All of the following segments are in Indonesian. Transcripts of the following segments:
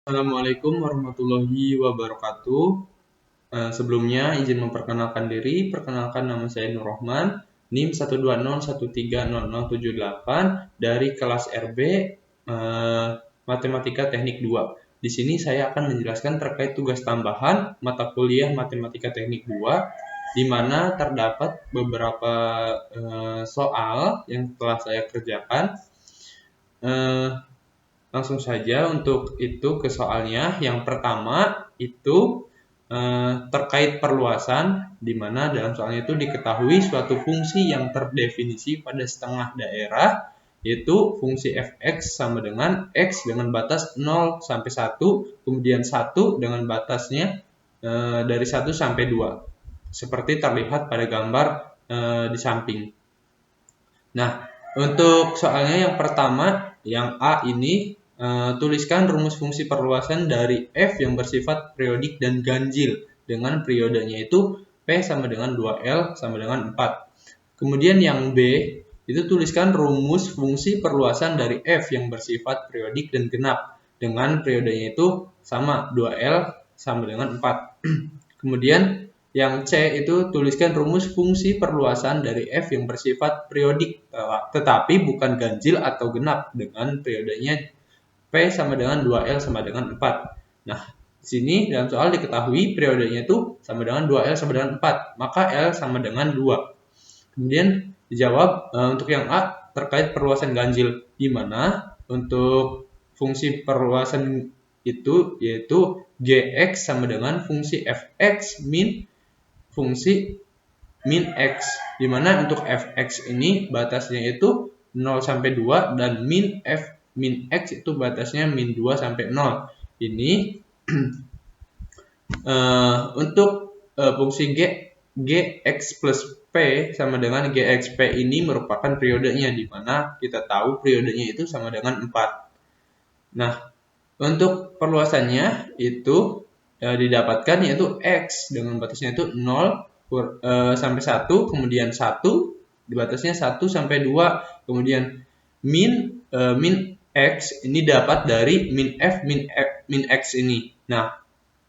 Assalamualaikum warahmatullahi wabarakatuh. Sebelumnya izin memperkenalkan diri. Perkenalkan, nama saya Nur Rohman, NIM 120130078 dari kelas RB Matematika Teknik 2. Di sini saya akan menjelaskan terkait tugas tambahan mata kuliah Matematika Teknik 2, di mana terdapat beberapa soal yang telah saya kerjakan. Langsung saja untuk itu ke soalnya. Yang pertama itu terkait perluasan, di mana dalam soalnya itu diketahui suatu fungsi yang terdefinisi pada setengah daerah, yaitu fungsi fx sama dengan x dengan batas 0 sampai 1, kemudian 1 dengan batasnya dari 1 sampai 2, seperti terlihat pada gambar di samping. Nah, untuk soalnya yang pertama, yang A ini, tuliskan rumus fungsi perluasan dari f yang bersifat periodik dan ganjil dengan periodenya itu P sama dengan 2L sama dengan 4. Kemudian yang B, itu tuliskan rumus fungsi perluasan dari f yang bersifat periodik dan genap dengan periodenya itu sama 2L sama dengan 4. Kemudian yang C itu tuliskan rumus fungsi perluasan dari f yang bersifat periodik tetapi bukan ganjil atau genap dengan periodenya P sama dengan 2L sama dengan 4. Nah, di sini dalam soal diketahui periodenya itu sama dengan 2L sama dengan 4, maka L sama dengan 2. Kemudian dijawab untuk yang A terkait perluasan ganjil, di mana untuk fungsi perluasan itu yaitu Gx sama dengan fungsi fx min fungsi min x, di mana untuk fx ini batasnya itu 0 sampai 2 dan min x itu batasnya min 2 sampai 0. Ini untuk fungsi gx plus p sama dengan gxp ini merupakan periodenya, di mana kita tahu periodenya itu sama dengan 4. Nah, untuk perluasannya itu didapatkan yaitu x dengan batasnya itu 0 sampai 1, kemudian 1 di batasnya 1 sampai 2, kemudian min x ini dapat dari min x ini. Nah,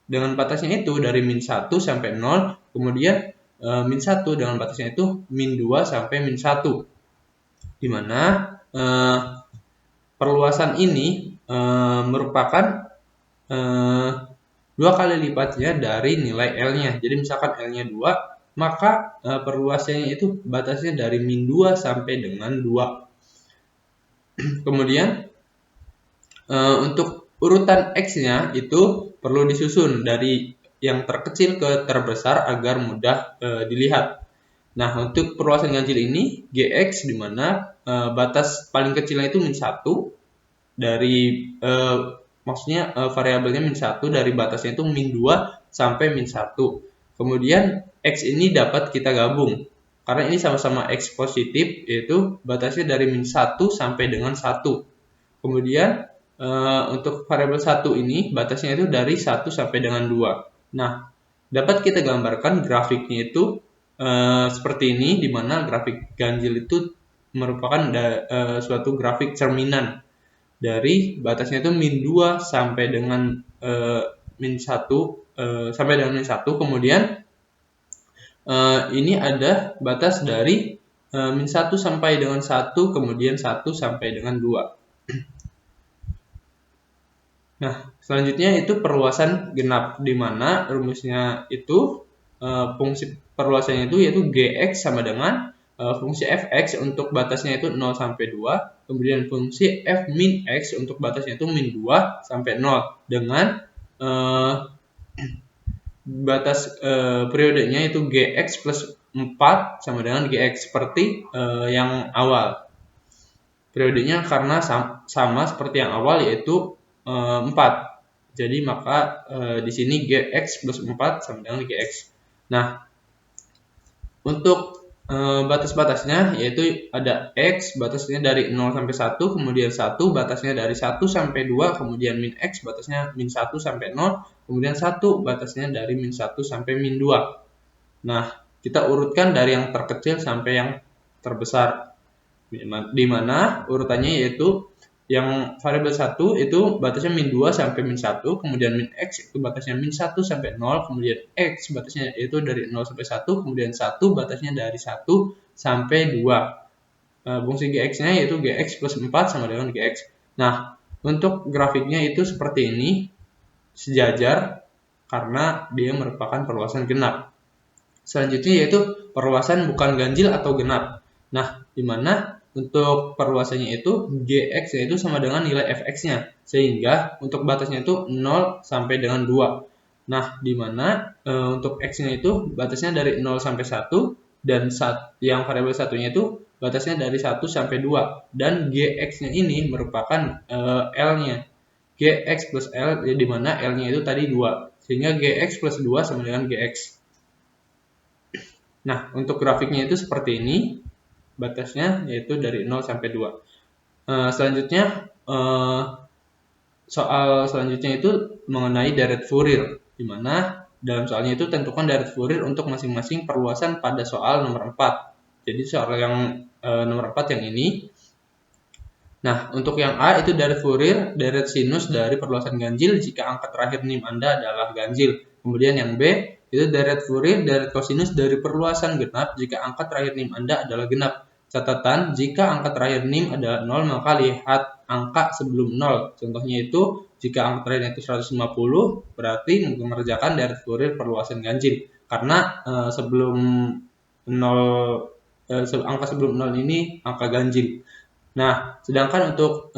dengan batasnya itu dari min 1 sampai 0, kemudian min 1 dengan batasnya itu min 2 sampai min 1, di mana perluasan ini merupakan 2 kali lipatnya dari nilai L-nya. Jadi misalkan L-nya 2, maka perluasannya itu batasnya dari min 2 sampai dengan 2. Kemudian untuk urutan X-nya itu perlu disusun dari yang terkecil ke terbesar agar mudah dilihat. Nah, untuk perluasan ganjil ini Gx, di mana batas paling kecilnya itu min 1 dari maksudnya variabelnya min 1 dari batasnya itu min 2 sampai min 1. Kemudian X ini dapat kita gabung. Karena ini sama-sama X positif, yaitu batasnya dari min 1 sampai dengan 1. Kemudian untuk variabel 1 ini batasnya itu dari 1 sampai dengan 2. Nah, dapat kita gambarkan grafiknya itu seperti ini, di mana grafik ganjil itu merupakan suatu grafik cerminan dari batasnya itu min 2 sampai dengan min 1 sampai dengan min 1. Kemudian ini ada batas dari min 1 sampai dengan 1, kemudian 1 sampai dengan 2. Nah, selanjutnya itu perluasan genap, di mana rumusnya itu fungsi perluasannya itu yaitu Gx sama dengan fungsi fx untuk batasnya itu 0 sampai 2, kemudian fungsi f min x untuk batasnya itu min 2 sampai 0 dengan batas periodenya itu Gx plus 4 sama dengan Gx, seperti yang awal. Periodenya karena sama seperti yang awal, yaitu 4. Jadi maka di sini Gx plus 4 sama dengan Gx. Nah, untuk batas-batasnya yaitu ada X batasnya dari 0 sampai 1, kemudian 1 batasnya dari 1 sampai 2, kemudian min X batasnya min 1 sampai 0, kemudian 1 batasnya dari min 1 sampai min 2. Nah, kita urutkan dari yang terkecil sampai yang terbesar, di mana urutannya yaitu Yang variabel 1 itu batasnya min 2 sampai min 1, kemudian min X itu batasnya min 1 sampai 0, kemudian X batasnya itu dari 0 sampai 1, kemudian 1 batasnya dari 1 sampai 2. Fungsi Gx-nya yaitu Gx plus 4 sama dengan Gx. Nah, untuk grafiknya itu seperti ini, sejajar karena dia merupakan perluasan genap. Selanjutnya yaitu perluasan bukan ganjil atau genap. Nah, di mana untuk perluasannya itu Gx yaitu sama dengan nilai Fx-nya. Sehingga untuk batasnya itu 0 sampai dengan 2. Nah, di mana untuk X-nya itu batasnya dari 0 sampai 1 dan yang variabel satunya itu batasnya dari 1 sampai 2 dan Gx-nya ini merupakan L-nya. Gx plus L di mana L-nya itu tadi 2. Sehingga Gx plus 2 sama dengan Gx. Nah, untuk grafiknya itu seperti ini. Batasnya yaitu dari 0 sampai 2. Selanjutnya soal selanjutnya itu mengenai deret Fourier, di mana dalam soalnya itu tentukan deret Fourier untuk masing-masing perluasan pada soal nomor 4. Jadi soal yang nomor 4 yang ini. Nah, untuk yang A itu deret Fourier, deret sinus dari perluasan ganjil jika angka terakhir NIM Anda adalah ganjil. Kemudian yang B itu deret Fourier, deret kosinus dari perluasan genap jika angka terakhir NIM Anda adalah genap. Catatan, jika angka terakhir NIM adalah 0, maka lihat angka sebelum 0. Contohnya itu, jika angka terakhir itu 150, berarti mengerjakan deret Fourier perluasan ganjil. Karena sebelum 0, angka sebelum 0 ini angka ganjil. Nah, sedangkan untuk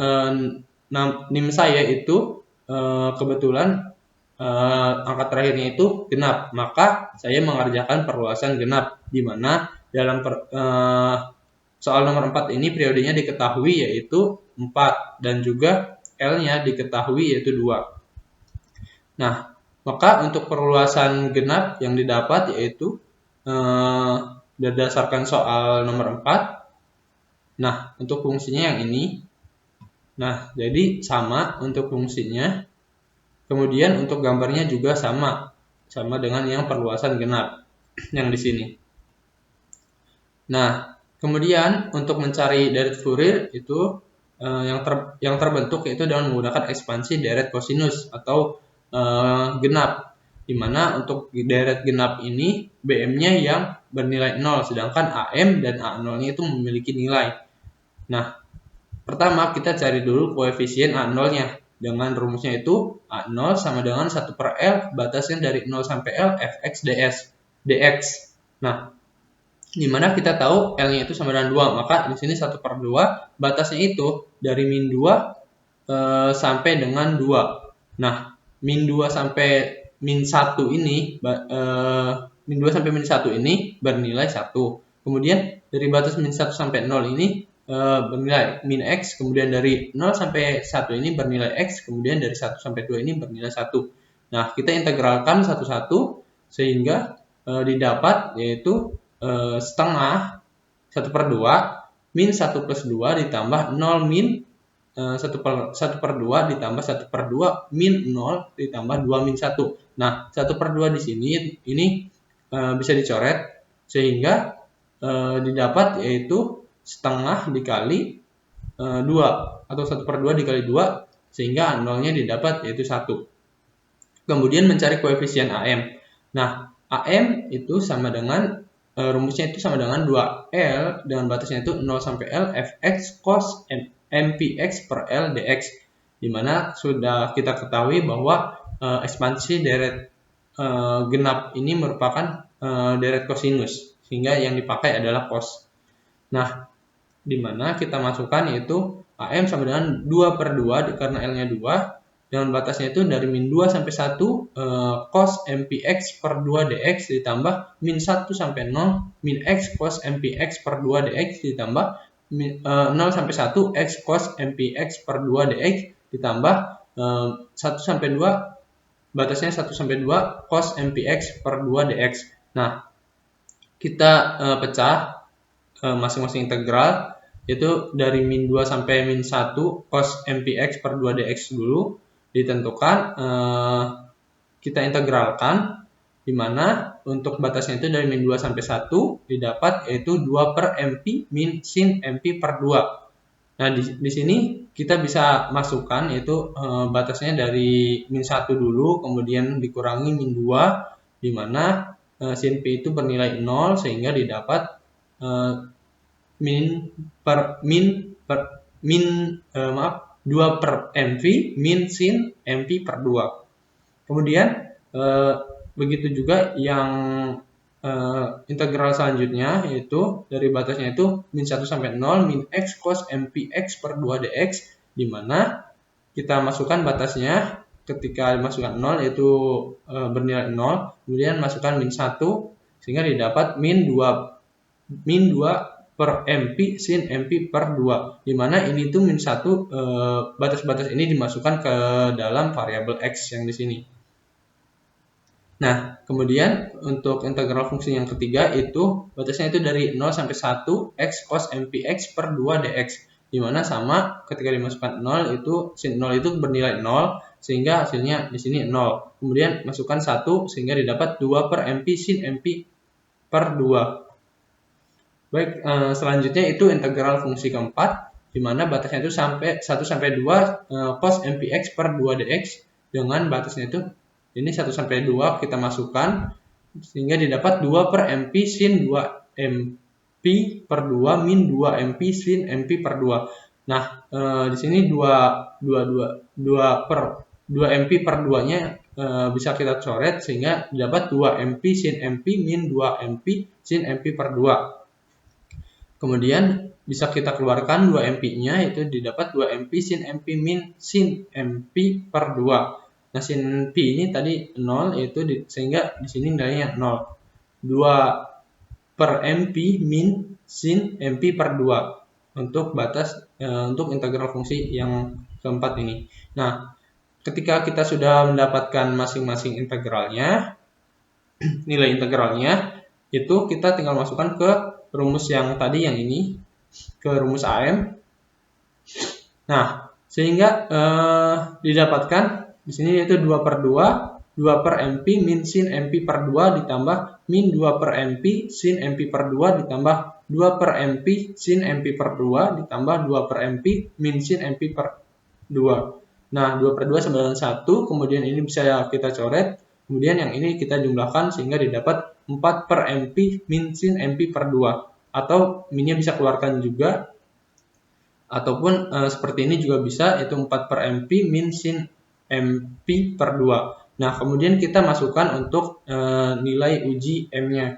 NIM saya itu kebetulan angka terakhirnya itu genap, maka saya mengerjakan perluasan genap, di mana dalam soal nomor 4 ini periodenya diketahui yaitu 4 dan juga L-nya diketahui yaitu 2. Nah, maka untuk perluasan genap yang didapat yaitu berdasarkan soal nomor 4. Nah, untuk fungsinya yang ini. Nah, jadi sama untuk fungsinya. Kemudian untuk gambarnya juga sama dengan yang perluasan genap yang di sini. Nah, kemudian untuk mencari deret Fourier itu yang terbentuk yaitu dengan menggunakan ekspansi deret kosinus atau genap, di mana untuk deret genap ini BM-nya yang bernilai 0, sedangkan AM dan A0-nya itu memiliki nilai. Nah, pertama kita cari dulu koefisien A0-nya. Dengan rumusnya itu A0 sama dengan 1/L, batasnya dari 0 sampai L, Fx dx. Nah, dimana kita tahu L-nya itu sama dengan 2, maka di sini 1/2 batasnya itu dari min 2 sampai dengan 2. Nah, min 2 sampai min 1 ini min 2 sampai min 1 ini bernilai 1. Kemudian dari batas min 1 sampai 0 ini bernilai min X, kemudian dari 0 sampai 1 ini bernilai X, kemudian dari 1 sampai 2 ini bernilai 1. Nah, kita integralkan satu-satu sehingga didapat yaitu setengah 1/2 min 1 plus 2 ditambah 0 min 1/2 ditambah 1/2 min 0 ditambah 2 min 1. Nah, 1/2 di sini ini bisa dicoret sehingga didapat yaitu setengah dikali 2 atau 1/2 dikali 2 sehingga 0-nya didapat yaitu 1. Kemudian mencari koefisien AM. Nah, AM itu sama dengan rumusnya itu sama dengan 2L dengan batasnya itu 0 sampai L Fx cos MPx per L dx, dimana sudah kita ketahui bahwa ekspansi deret genap ini merupakan deret kosinus, sehingga yang dipakai adalah cos. Nah, dimana kita masukkan yaitu AM sama dengan 2/2 karena L-nya 2, dengan batasnya itu dari min 2 sampai 1 cos MPx per 2 dx ditambah min 1 sampai 0 min x cos MPx per 2 dx ditambah 0 sampai 1 x cos MPx per 2 dx ditambah 1 sampai 2 batasnya 1 sampai 2 cos MPx per 2 dx. Nah, kita pecah masing-masing integral yaitu dari min 2 sampai min 1 cos MPx per 2 dx dulu ditentukan, kita integralkan, di mana untuk batasnya itu dari min 2 sampai 1 didapat yaitu 2/MP min sin MP per 2. Nah, di sini kita bisa masukkan yaitu batasnya dari min 1 dulu, kemudian dikurangi min 2, di mana sin P itu bernilai 0 sehingga didapat min 2 per MV min sin MP per 2. Kemudian begitu juga yang integral selanjutnya, yaitu dari batasnya itu min 1 sampai 0 min x cos MPx per 2 dx, di mana kita masukkan batasnya ketika dimasukkan 0 yaitu bernilai 0, kemudian masukkan min 1 sehingga didapat min 2 per MP sin MP per 2, di mana ini tuh min 1, batas-batas ini dimasukkan ke dalam variabel x yang di sini. Nah, kemudian untuk integral fungsi yang ketiga itu batasnya itu dari 0 sampai 1 x cos MPx per 2 dx, di mana sama ketika dimasukkan 0 itu sin 0 itu bernilai 0 sehingga hasilnya di sini 0. Kemudian masukkan 1 sehingga didapat 2 per MP sin MP per 2. Baik, selanjutnya itu integral fungsi keempat, di mana batasnya itu sampai 1 sampai 2 cos MPx per 2 dx, dengan batasnya itu ini 1 sampai 2 kita masukkan sehingga didapat 2 per MP sin 2 MP per 2 min 2 MP sin MP per 2. Nah, di sini 2 MP per 2-nya bisa kita coret sehingga didapat 2 MP sin MP min 2 MP sin MP per 2. Kemudian bisa kita keluarkan 2 MP-nya, itu didapat 2 MP sin MP min sin MP per 2. Nah, sin P ini tadi 0, yaitu sehingga di sini nilainya 0. 2 per MP min sin MP per 2 untuk batas untuk integral fungsi yang keempat ini. Nah, ketika kita sudah mendapatkan masing-masing integralnya, nilai integralnya, itu kita tinggal masukkan ke rumus yang tadi, yang ini, ke rumus AM. Nah, sehingga didapatkan di sini yaitu 2 per 2, 2 per MP min sin MP per 2 ditambah min 2 per MP sin MP per 2 ditambah 2 per MP sin MP per 2 ditambah 2 per MP min sin MP per 2. Nah, 2 per 2 sama dengan 1, kemudian ini bisa kita coret, kemudian yang ini kita jumlahkan sehingga didapat 4 per MP min sin MP per 2, atau minnya bisa keluarkan juga, ataupun seperti ini juga bisa, yaitu 4 per MP min sin MP per 2. Nah, kemudian kita masukkan untuk nilai uji M-nya,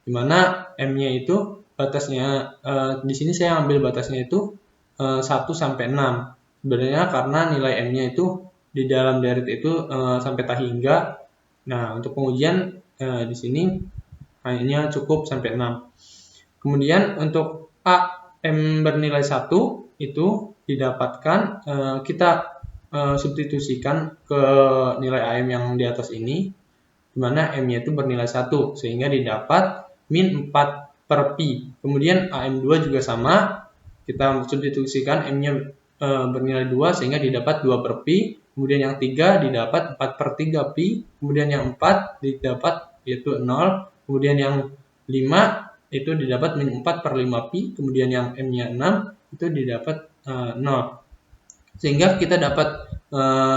dimana M-nya itu batasnya, di sini saya ambil batasnya itu 1 sampai 6. Sebenarnya karena nilai M-nya itu di dalam deret itu sampai tak hingga. Nah, untuk pengujian di sini hanya cukup sampai 6. Kemudian untuk A M bernilai 1 itu didapatkan, kita substitusikan ke nilai AM yang di atas ini, di mana M-nya itu bernilai 1, sehingga didapat min 4 per Pi. Kemudian AM2 juga sama, kita substitusikan M-nya bernilai 2, sehingga didapat 2 per Pi. Kemudian yang 3 didapat 4 per 3 Pi. Kemudian yang 4 didapat yaitu 0. Kemudian yang 5 itu didapat min 4 per 5 Pi. Kemudian yang M-nya 6 itu didapat 0. Sehingga kita dapat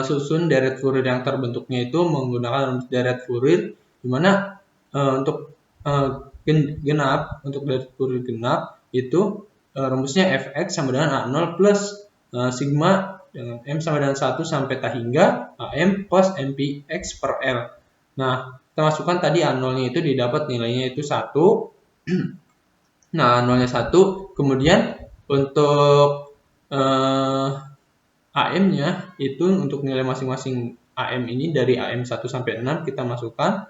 susun deret Fourier yang terbentuknya itu menggunakan rumus deret Fourier, di mana untuk genap, untuk deret Fourier genap itu rumusnya fx sama dengan A0 plus sigma dengan M sama dengan 1 sampai tak hingga AM cos MPx per L. Nah, kita masukkan tadi A0-nya itu didapat nilainya itu 1. Nah, A0-nya 1. Kemudian untuk AM-nya itu untuk nilai masing-masing AM ini dari AM 1 sampai 6 kita masukkan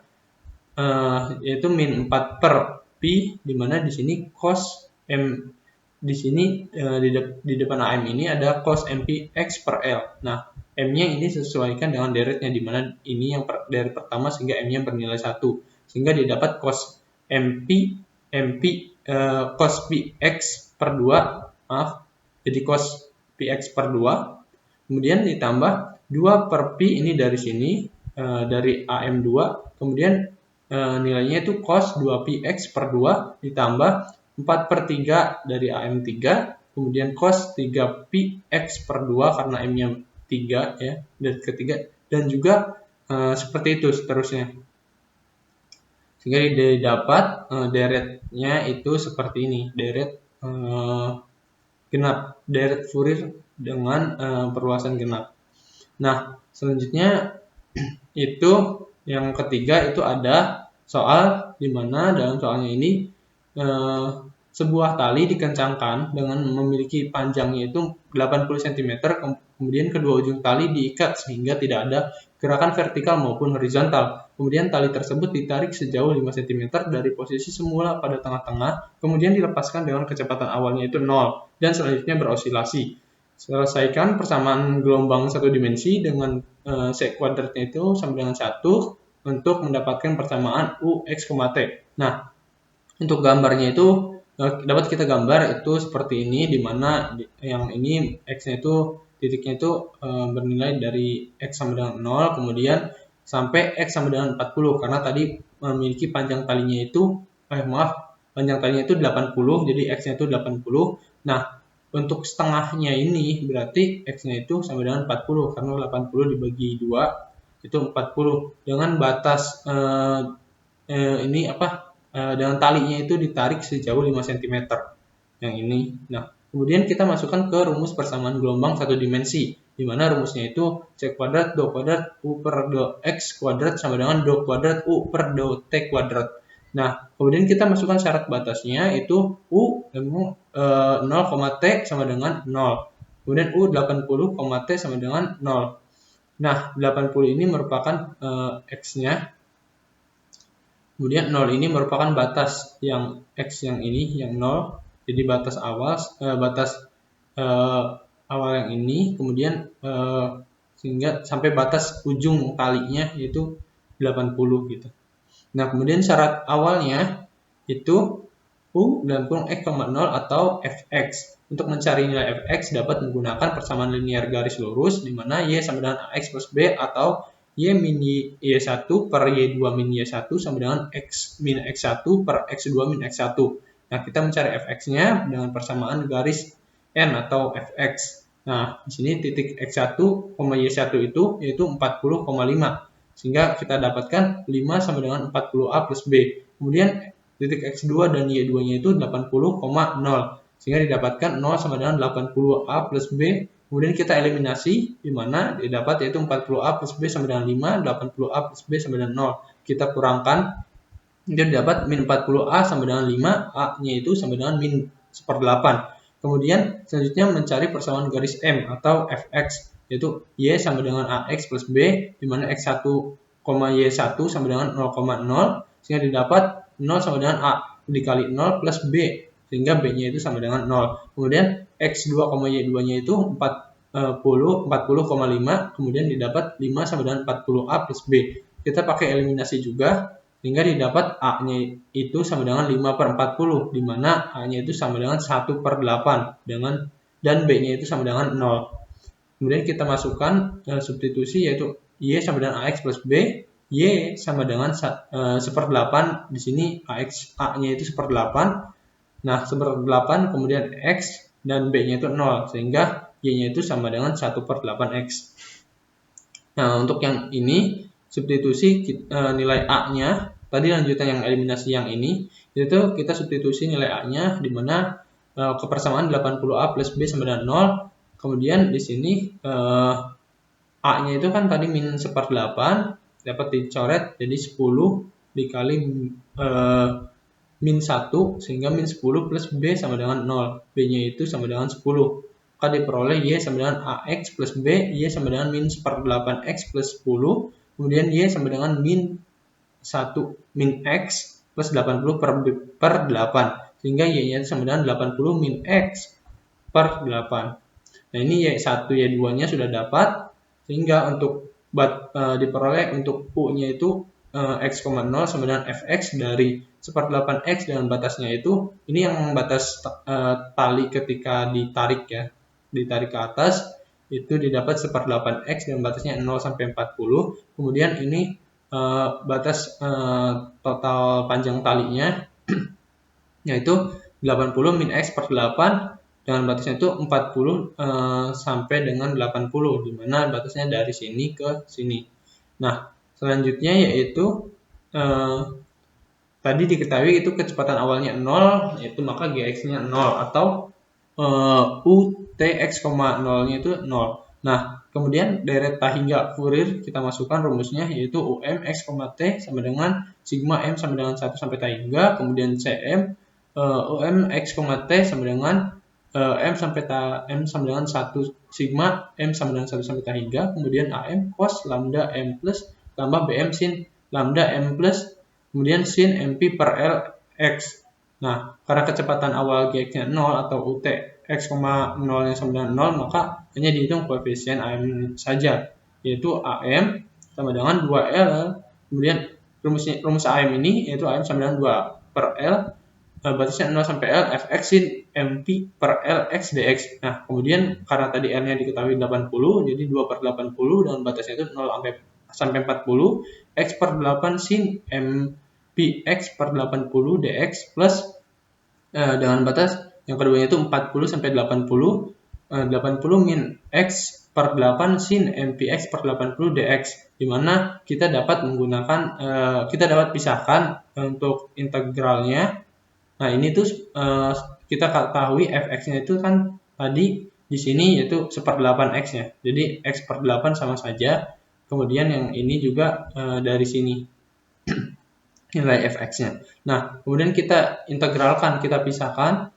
yaitu min 4 per Pi, di mana di sini cos M di sini di depan AM ini ada cos MPx per L. Nah, M-nya ini sesuaikan dengan deretnya, di mana ini yang deret pertama sehingga M-nya bernilai 1, sehingga didapat cos cos Px per 2, jadi cos Px per 2. Kemudian ditambah 2 per Pi ini dari sini, dari AM2. Kemudian nilainya itu cos 2Px per 2 ditambah 4 per 3 dari AM3. kemudian cos 3pi X per 2 karena M-nya 3 ya, dan ketiga, dan juga seperti itu seterusnya. Sehingga didapat deretnya itu seperti ini, deret genap, deret Fourier dengan perluasan genap. Nah, selanjutnya itu yang ketiga itu ada soal di mana dalam soalnya ini sebuah tali dikencangkan dengan memiliki panjangnya itu 80 cm, kemudian kedua ujung tali diikat sehingga tidak ada gerakan vertikal maupun horizontal. Kemudian tali tersebut ditarik sejauh 5 cm dari posisi semula pada tengah-tengah, kemudian dilepaskan dengan kecepatan awalnya itu 0 dan selanjutnya berosilasi. Selesaikan persamaan gelombang satu dimensi dengan sek kuadratnya itu sama dengan 1 untuk mendapatkan persamaan UX, T. Nah, untuk gambarnya itu dapat kita gambar itu seperti ini, di mana yang ini X-nya itu titiknya itu bernilai dari X sama dengan 0, kemudian sampai X sama dengan 40, karena tadi memiliki panjang talinya itu, panjang talinya itu 80, jadi X-nya itu 80. Nah, untuk setengahnya ini berarti X-nya itu sama dengan 40, karena 80 dibagi 2 itu 40. Dengan batas ini dengan talinya itu ditarik sejauh 5 cm yang ini. Nah, kemudian kita masukkan ke rumus persamaan gelombang satu dimensi, di mana rumusnya itu C kuadrat do kuadrat U per do X kuadrat sama dengan do kuadrat U per do T kuadrat. Nah, kemudian kita masukkan syarat batasnya itu U 0, T sama dengan 0. Kemudian U 80, T sama dengan 0. Nah, 80 ini merupakan X-nya. Kemudian 0 ini merupakan batas yang X yang ini, yang 0. Jadi batas awal yang ini, kemudian sehingga sampai batas ujung talinya yaitu 80 gitu. Nah, kemudian syarat awalnya itu U 80 X, 0 atau Fx. Untuk mencari nilai Fx dapat menggunakan persamaan linear garis lurus, di mana Y sama dengan AX plus B atau Y min Y1 per Y2 min Y1 sama dengan X min X1 per X2 min X1. Nah, kita mencari Fx-nya dengan persamaan garis N atau Fx. Nah, di sini titik X1, Y1 itu yaitu 40,5. Sehingga kita dapatkan 5 sama dengan 40A plus B. Kemudian titik X2 dan Y2-nya itu 80,0. Sehingga didapatkan 0 sama dengan 80A plus B. Kemudian kita eliminasi, di mana didapat yaitu 40A plus B sama dengan 5, 80A plus B sama dengan 0. Kita kurangkan, jadi dapat min 40A sama dengan 5, A-nya itu sama dengan min 1/8. Kemudian selanjutnya mencari persamaan garis M atau Fx, yaitu Y sama dengan AX plus B, di mana X1, Y1 sama dengan 0,0, sehingga didapat 0 sama dengan A dikali 0 plus B, sehingga B-nya itu sama dengan 0. Kemudian X2, Y2-nya itu 40,5, kemudian didapat 5 sama dengan 40A plus B. Kita pakai eliminasi juga, sehingga didapat A-nya itu sama dengan 5/40, di mana A-nya itu sama dengan 1/8, dan B-nya itu sama dengan 0. Kemudian kita masukkan substitusi, yaitu Y sama dengan AX plus B, Y sama dengan 1/8, di sini A-nya itu 1/8. Nah, 1/8, kemudian X dan B-nya itu 0, sehingga Y-nya itu sama dengan 1/8X. Nah, untuk yang ini, substitusi nilai A-nya, tadi lanjutan yang eliminasi yang ini, itu kita substitusi nilai A-nya, di mana kepersamaan 80A plus B sama dengan 0, kemudian di sini A-nya itu kan tadi min 1/8, dapat dicoret jadi 10 dikali min 1, sehingga min 10 plus B sama dengan 0. B-nya itu sama dengan 10. Maka diperoleh Y sama dengan AX plus B, Y sama dengan min 1/8X plus 10, kemudian Y sama dengan min 1 min X plus 80 per 8, sehingga Y-nya sama dengan 80 min X per 8. Nah, ini Y1, Y2-nya sudah dapat, sehingga untuk diperoleh untuk U-nya itu X, 0 sama dengan Fx dari 1/8X dengan batasnya itu, ini yang batas tali ketika ditarik ya, ditarik ke atas, itu didapat 1/8X dengan batasnya 0 sampai 40. Kemudian ini batas total panjang talinya, yaitu 80 min X per 8, dengan batasnya itu 40 sampai dengan 80, di mana batasnya dari sini ke sini. Nah, selanjutnya yaitu tadi diketahui itu kecepatan awalnya 0, yaitu maka Gx-nya 0 atau UTX, 0-nya itu 0. Nah, kemudian delta hingga Fourier kita masukkan rumusnya yaitu UM X, T sama dengan sigma M sama dengan 1 sampai T hingga, kemudian CM UM X, T sama dengan M sampai M sama dengan 1 sigma M sama dengan 1 sampai T hingga, kemudian AM cos lambda M plus tambah BM sin lambda M plus kemudian sin MP per L X. Nah, karena kecepatan awal Gx-nya 0 atau UT X, 0-nya sama dengan 0, maka hanya dihitung koefisien AM saja, yaitu AM sama dengan 2L. Kemudian rumus AM ini yaitu AM sama dengan 2 per L, batasnya 0 sampai L, Fx sin MP per L X dx. Nah, kemudian karena tadi L-nya diketahui 80, jadi 2 per 80 dengan batasnya itu 0 sampai 40, X per 8 sin MP X per 80 dx plus dengan batas yang keduanya itu 40 sampai 80, 80 min X per 8 sin MPX per 80 dx, di mana kita dapat menggunakan, kita dapat pisahkan untuk integralnya. Nah, ini tuh kita ketahui fx-nya itu kan tadi di sini yaitu 1/8 x-nya. Jadi x per 8 sama saja. Kemudian yang ini juga dari sini nilai fx-nya. Nah, kemudian kita integralkan, kita pisahkan.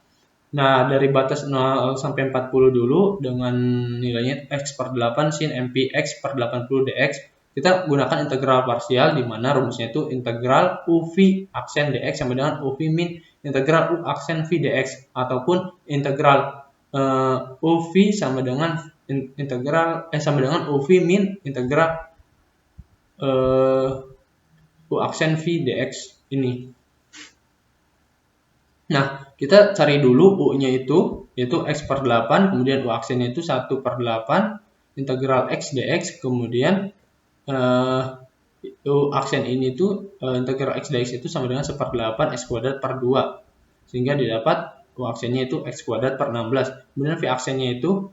Nah, dari batas 0 sampai 40 dulu dengan nilainya x per 8 sin MPX per 80 dx. Kita gunakan integral parsial di mana rumusnya itu integral UV aksen dx sama dengan UV min integral U aksen V dx, ataupun integral UV sama dengan integral sama dengan UV min integral U aksen V dx ini. Nah, kita cari dulu U-nya itu, yaitu X per 8, kemudian U aksennya itu 1 per 8, integral X dx, kemudian U aksen ini itu, integral X dx itu sama dengan 1/8 X kuadrat per 2, sehingga didapat U aksennya itu X kuadrat per 16, kemudian V aksennya itu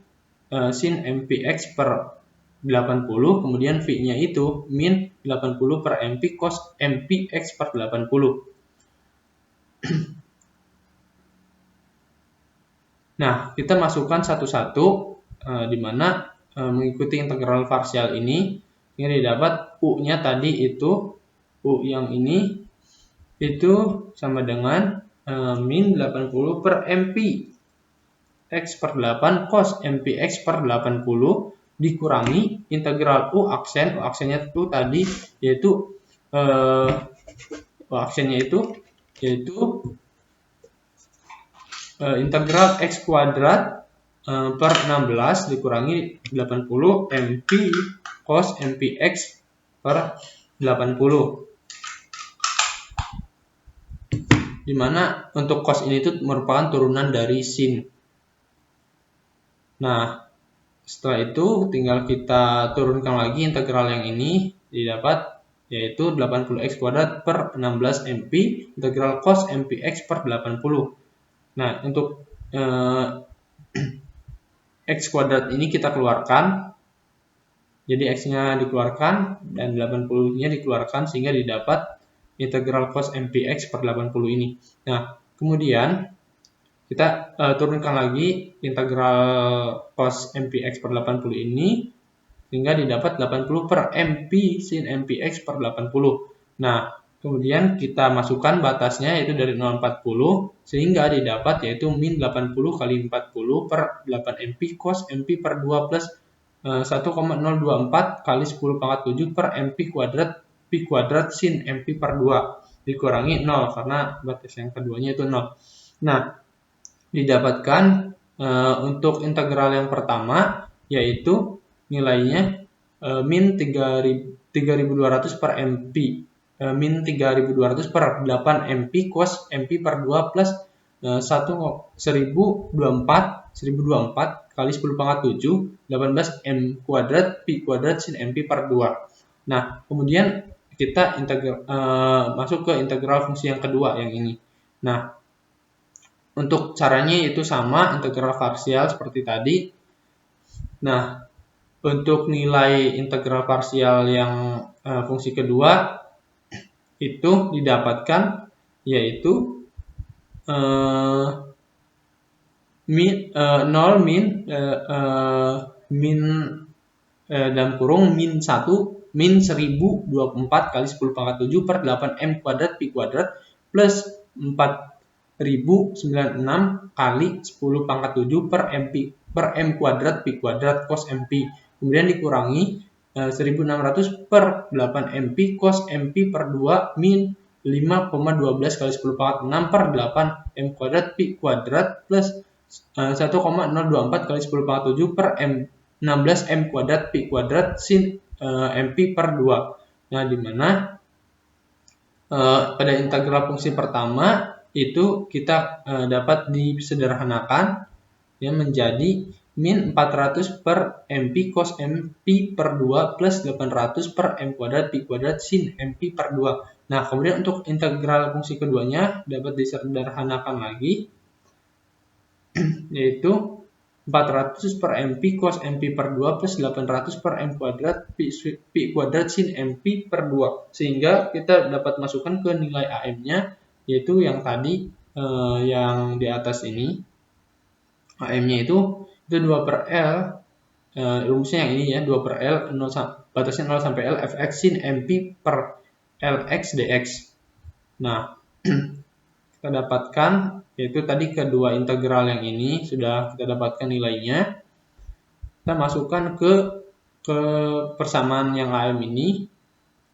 sin MPX per 80, kemudian V-nya itu min 80 per MP cos MPX per 80. Nah, kita masukkan satu-satu di mana mengikuti integral parsial ini, sehingga didapat U-nya tadi itu, U yang ini itu sama dengan min 80 per MP X per 8 cos MPX per 80 dikurangi integral U aksennya itu tadi yaitu U aksennya itu yaitu integral X kuadrat per 16 dikurangi 80 MP cos MPX per 80, dimana untuk cos ini itu merupakan turunan dari sin. Nah, setelah itu tinggal kita turunkan lagi integral yang ini, didapat yaitu 80x kuadrat per 16 MP integral cos MPX per 80. Nah, untuk X kuadrat ini kita keluarkan, jadi X-nya dikeluarkan dan 80-nya dikeluarkan, sehingga didapat integral cos MPX per 80 ini. Nah, kemudian kita turunkan lagi integral cos MPX per 80 ini, sehingga didapat 80 per MP sin MPX per 80. Nah, kemudian kita masukkan batasnya yaitu dari 0,40, sehingga didapat yaitu min 80 kali 40 per 8 MP cos MP per 2 plus 1,024 kali 10 pangkat 7 per MP kuadrat P kuadrat sin MP per 2 dikurangi 0, karena batas yang keduanya itu 0. Nah, didapatkan untuk integral yang pertama yaitu nilainya min 3200 per MP, min 3200 per 8 MP cos MP per 2 plus 1024 kali 10 pangkat 7 18 M kuadrat P kuadrat sin MP per 2. Nah, kemudian kita masuk ke integral fungsi yang kedua yang ini. Nah, Untuk caranya itu sama, integral parsial seperti tadi. Nah, untuk nilai integral parsial yang fungsi kedua itu didapatkan yaitu 0 min dalam kurung min 1 min 1024 kali 10 pangkat 7 per 8m kuadrat pi kuadrat plus 4096 kali 10 pangkat 7 per m kuadrat pi kuadrat cos mp. Kemudian dikurangi 1600 per 8 mp cos mp per 2 min 5,12 kali 10 pangkat 6 per 8 m kuadrat pi kuadrat plus 1,024 kali 10 pangkat 7 per 16 m kuadrat pi kuadrat sin mp per 2. Nah, di mana pada integral fungsi pertama itu kita dapat disederhanakan ya menjadi min 400 per mp cos mp per 2 plus 800 per m kuadrat pi kuadrat sin mp per 2. Nah, kemudian untuk integral fungsi keduanya dapat disederhanakan lagi, yaitu 400 per mp cos mp per 2 plus 800 per m kuadrat pi kuadrat sin mp per 2. Sehingga kita dapat masukkan ke nilai AM-nya, yaitu yang tadi yang di atas ini. AM-nya itu 2 per L, rumusnya yang ini ya, 2 per L, batasnya 0 sampai L, fx sin mp per lx dx. Nah, kita dapatkan, yaitu tadi kedua integral yang ini sudah kita dapatkan nilainya. Kita masukkan ke persamaan yang AM ini,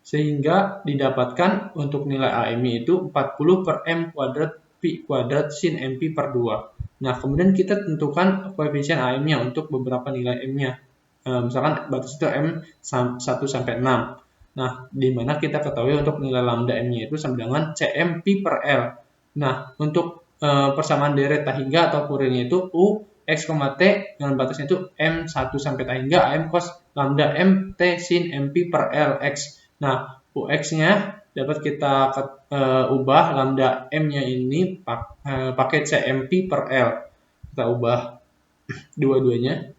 sehingga didapatkan untuk nilai AM-nya itu 40 per m kuadrat pi kuadrat sin mp per 2. Nah, kemudian kita tentukan koefisien AM-nya untuk beberapa nilai M-nya. Misalkan batas itu M 1 sampai 6. Nah, di mana kita ketahui untuk nilai lambda M-nya itu sama dengan Cm pi per L. Nah, untuk persamaan deret tahingga atau Fourier-nya itu U x, t dengan batasnya itu M 1 sampai tahingga AM cos lambda M T sin mp per L x. Nah, UX-nya dapat kita ubah lambda M-nya ini pakai CMP per L. Kita ubah dua-duanya.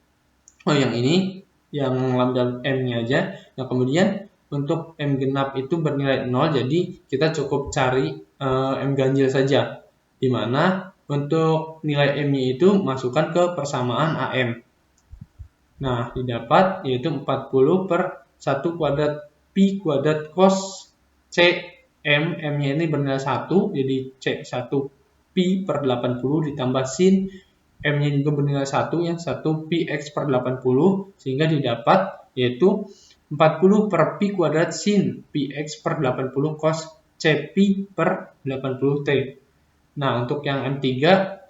Oh, yang ini yang lambda M-nya aja. Nah, kemudian untuk M genap itu bernilai 0, jadi kita cukup cari M ganjil saja. Di mana untuk nilai M-nya itu masukkan ke persamaan AM. Nah, didapat yaitu 40 per 1 kuadrat pi kuadrat cos C M, M-nya ini bernilai 1, jadi C1 pi per 80 ditambah sin M-nya juga bernilai 1, yang 1 pi x per 80, sehingga didapat yaitu 40 per pi kuadrat sin pi x per 80 cos C pi per 80 T. Nah, untuk yang M3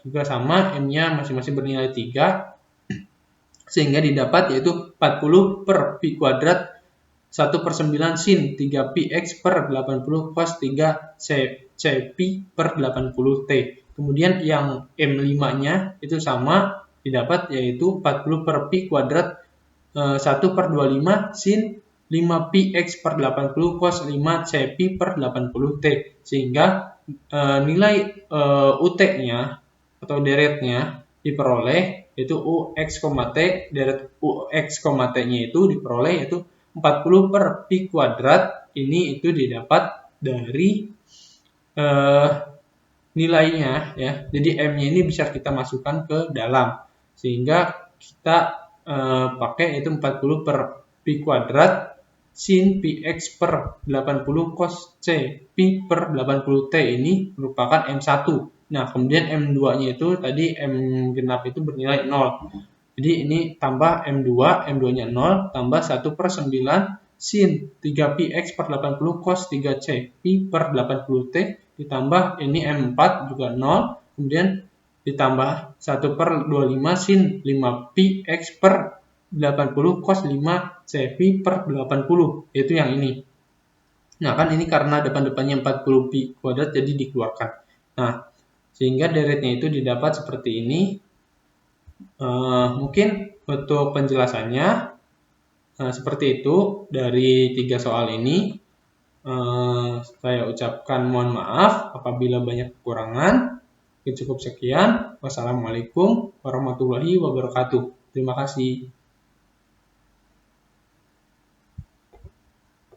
juga sama, M-nya masing-masing bernilai 3, sehingga didapat yaitu 40 per pi kuadrat 1 per 9 sin 3 pi x per 80 cos 3 c pi per 80 T. Kemudian yang M5-nya itu sama, didapat yaitu 40 per pi kuadrat 1 per 25 sin 5 pi x per 80 cos 5 c pi per 80 T. Sehingga nilai UT-nya atau deretnya diperoleh yaitu UX, T, deret UX, T-nya itu diperoleh yaitu 40 per pi kuadrat. Ini itu didapat dari nilainya ya. Jadi M-nya ini bisa kita masukkan ke dalam, sehingga kita pakai itu 40 per pi kuadrat sin pi x per 80 cos c pi per 80 T ini merupakan M1. Nah, kemudian M2-nya itu tadi M genap itu bernilai 0. Jadi ini tambah M2, M2-nya 0, tambah 1 per 9 sin 3 pi x per 80 cos 3 c pi per 80 T, ditambah ini M4 juga 0, kemudian ditambah 1 per 25 sin 5 pi x per 80 cos 5 c pi per 80, yaitu yang ini. Nah, kan ini karena depan-depannya 40 pi kuadrat jadi dikeluarkan. Nah, sehingga deretnya itu didapat seperti ini. Mungkin untuk penjelasannya seperti itu dari 3 soal ini. Saya ucapkan mohon maaf apabila banyak kekurangan. Mungkin cukup sekian. Wassalamualaikum warahmatullahi wabarakatuh. Terima kasih.